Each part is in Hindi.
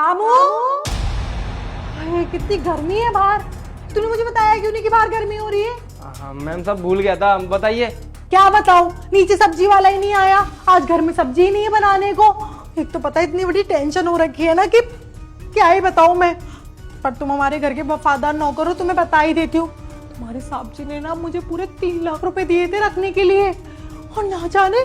रामू, अरे कितनी गर्मी है बाहर। तूने मुझे बताया क्यों नहीं कि बाहर गर्मी हो रही है? हाँ मैम साहब भूल गया था, बताइए। क्या बताऊं, नीचे सब्जी वाला ही नहीं आया। आज घर में सब्जी ही नहीं है बनाने को। एक तो पता है इतनी बड़ी टेंशन हो रखी है ना कि क्या ही बताऊं मैं। पर तुम हमारे घर के वफादार नौकर हो, तुम्हें बता ही देती हूँ। तुम्हारे साहब जी ने ना मुझे पूरे 3 लाख रुपए दिए थे रखने के लिए, और ना जाने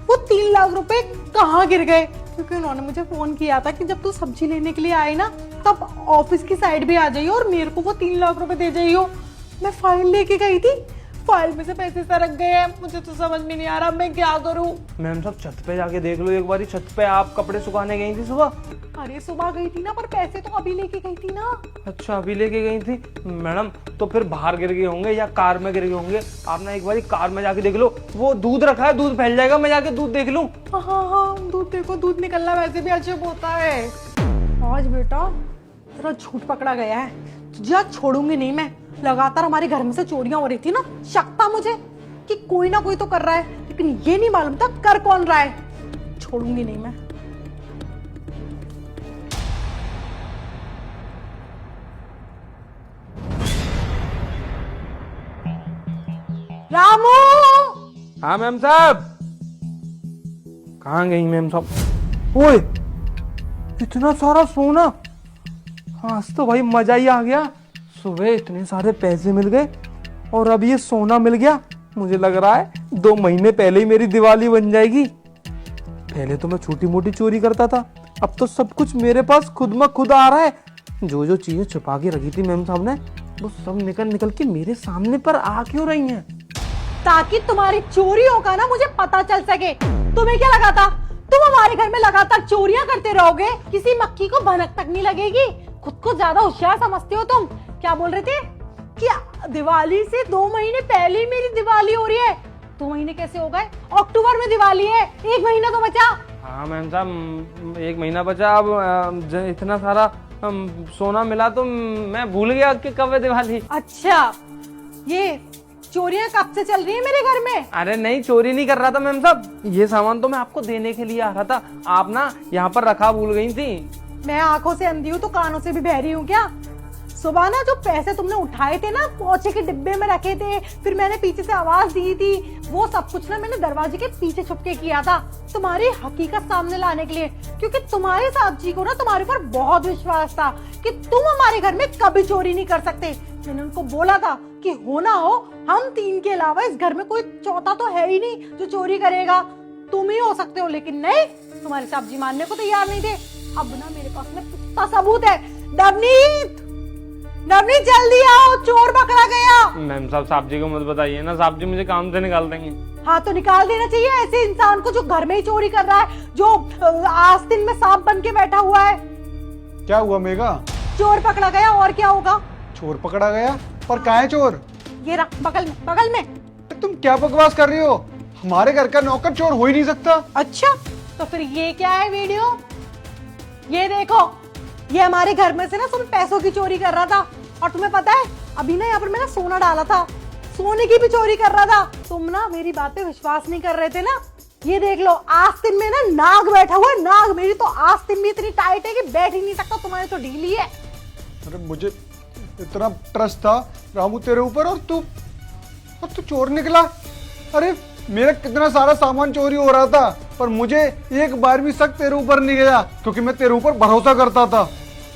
वो 3 लाख रुपए कहाँ गिर गए। क्योंकि उन्होंने मुझे फोन किया था कि जब तू सब्जी लेने के लिए आए ना तब ऑफिस की साइड भी आ जाइयो और मेरे को वो 3 लाख रुपए दे जाइयो। मैं फाइल लेके गई थी, फाइल में से पैसे सरक गए हैं। मुझे तो समझ में नहीं आ रहा मैं क्या करूं। मैम साहब छत पे जाके देख लो एक बार। छत पे आप कपड़े सुखाने गई थी सुबह? अरे सुबह गई थी ना, पर पैसे तो अभी लेके गई थी ना। अच्छा अभी लेके गई थी मैडम, तो फिर बाहर गिर गए होंगे या कार में गिर गए होंगे। आप ना एक बार कार में जाके देख लो, वो दूध रखा है, दूध फैल जाएगा। मैं जाके दूध देख लूं? हाँ, दूध देखो, दूध निकलना वैसे भी अजीब होता है। आज बेटा तेरा झूठ पकड़ा गया है, तुझे आज छोड़ूंगी नहीं मैं। लगातार हमारे घर में से चोरियां हो रही थी ना, शक था मुझे कि कोई ना कोई तो कर रहा है, लेकिन ये नहीं मालूम था कर कौन रहा है। छोड़ूंगी नहीं मैं। रामू, हाँ मैम साहब। कहाँ गई मैम साहब? ओए इतना सारा सोना, आज तो भाई मजा ही आ गया। सुबह इतने सारे पैसे मिल गए और अब ये सोना मिल गया। मुझे लग रहा है 2 महीने पहले ही मेरी दिवाली बन जाएगी। पहले तो मैं छोटी मोटी चोरी करता था, अब तो सब कुछ मेरे पास खुद में खुद आ रहा है। जो जो चीजें छुपा के रखी थी मैम साहब ने, वो सब निकल निकल के मेरे सामने पर आ क्यों रही हैं? ताकि तुम्हारी चोरियों का ना मुझे पता चल सके। तुम्हें क्या लगा था तुम हमारे घर में लगातार चोरियां करते रहोगे, किसी मक्खी को भनक तक नहीं लगेगी? खुद को ज्यादा होशियार समझते हो तुम। क्या बोल रहे थे कि दिवाली से 2 महीने पहले ही मेरी दिवाली हो रही है। 2 महीने कैसे हो गए? अक्टूबर में दिवाली है, 1 महीना तो बचा। हाँ मैम साहब 1 महीना बचा। अब इतना सारा सोना मिला तो मैं भूल गया कि कब है दिवाली। अच्छा, ये चोरियां कब से चल रही है मेरे घर में? अरे नहीं, चोरी नहीं कर रहा था मैम साहब। ये सामान तो मैं आपको देने के लिए आ रहा था, आप ना यहाँ पर रखा भूल गई थी। मैं आंखों से अंधी हूँ तो कानों से भी बहरी हूँ क्या? सुबह ना जो पैसे तुमने उठाए थे ना, पोछे के डिब्बे में रखे थे, फिर मैंने पीछे से आवाज दी थी, वो सब कुछ ना मैंने दरवाजे के पीछे छुप के किया था तुम्हारी हकीकत सामने लाने के लिए। क्योंकि तुम्हारे साहब जी को ना तुम्हारे ऊपर बहुत विश्वास था कि तुम हमारे घर में कभी चोरी नहीं कर सकते। मैंने उनको बोला था कि हो ना हो हम 3 के अलावा इस घर में कोई चौथा तो है ही नहीं जो चोरी करेगा। तुम ही हो सकते हो, लेकिन नहीं, तुम्हारे साहब जी मानने को तैयार नहीं थे। अब ना मेरे पास में पुख्ता सबूत है। नवनीत, नवनीत जल्दी आओ, चोर पकड़ा गया। मैम साहब जी को मत बताइए ना, साहब जी मुझे काम से निकाल देंगे। हाँ तो निकाल देना चाहिए ऐसे इंसान को जो घर में ही चोरी कर रहा है, जो आस्तीन में सांप बन के बैठा हुआ है। क्या हुआ मेघा? चोर पकड़ा गया, और क्या होगा? चोर पकड़ा गया? पर कहाँ है चोर? ये रहा बगल में, बगल में। तुम क्या बकवास कर रही हो? हमारे घर का नौकर चोर हो ही नहीं सकता। अच्छा तो फिर ये क्या है वीडियो? ये देखो, ये हमारे घर में से ना तुम पैसों की चोरी कर रहा था। और तुम्हें पता है अभी ना यहाँ पर मैंने सोना डाला था, सोने की भी चोरी कर रहा था। तुम ना मेरी बात पे विश्वास नहीं कर रहे थे ना। ये देख लो, आस्तीन में ना नाग बैठा हुआ है, नाग। मेरी तो आस्तीन भी इतनी टाइट है कि बैठ ही नहीं सकता, तुम्हारे तो ढीली है। अरे मुझे इतना ट्रस्ट था रामू तेरे ऊपर, और तू चोर निकला। अरे मेरा कितना सारा सामान चोरी हो रहा था, पर मुझे एक बार भी शक तेरे ऊपर नहीं गया, क्योंकि मैं तेरे ऊपर भरोसा करता था।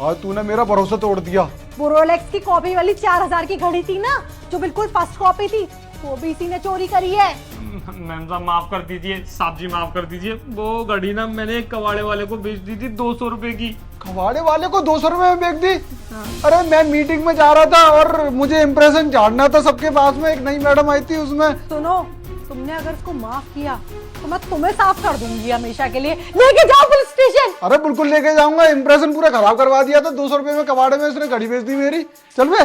आज तूने मेरा भरोसा तोड़ दिया। वो रोलेक्स की कॉपी वाली 4000 की घड़ी थी ना, जो बिल्कुल फर्स्ट कॉपी थी, वो भी इसी ने चोरी करी है। मैम साहब माफ कर दीजिए, साहब जी माफ कर दीजिए। वो घड़ी ना मैंने एक कबाड़े वाले को बेच दी थी 200 रुपए की। कबाड़े वाले को 200 रुपए में बेच दी? अरे मैं मीटिंग में जा रहा था और मुझे इम्प्रेशन झाड़ना था सबके पास में। एक नई मैडम आई थी, उसमें। सुनो, तुमने अगर इसको माफ किया तो मैं तुम्हें साफ कर दूंगी हमेशा के लिए। लेके जाओ पुलिस स्टेशन। अरे बिल्कुल लेके जाऊंगा। इम्प्रेशन पूरा खराब करवा दिया था। 200 रुपए में कबाड़े में इसने घड़ी बेच दी मेरी। चल बे।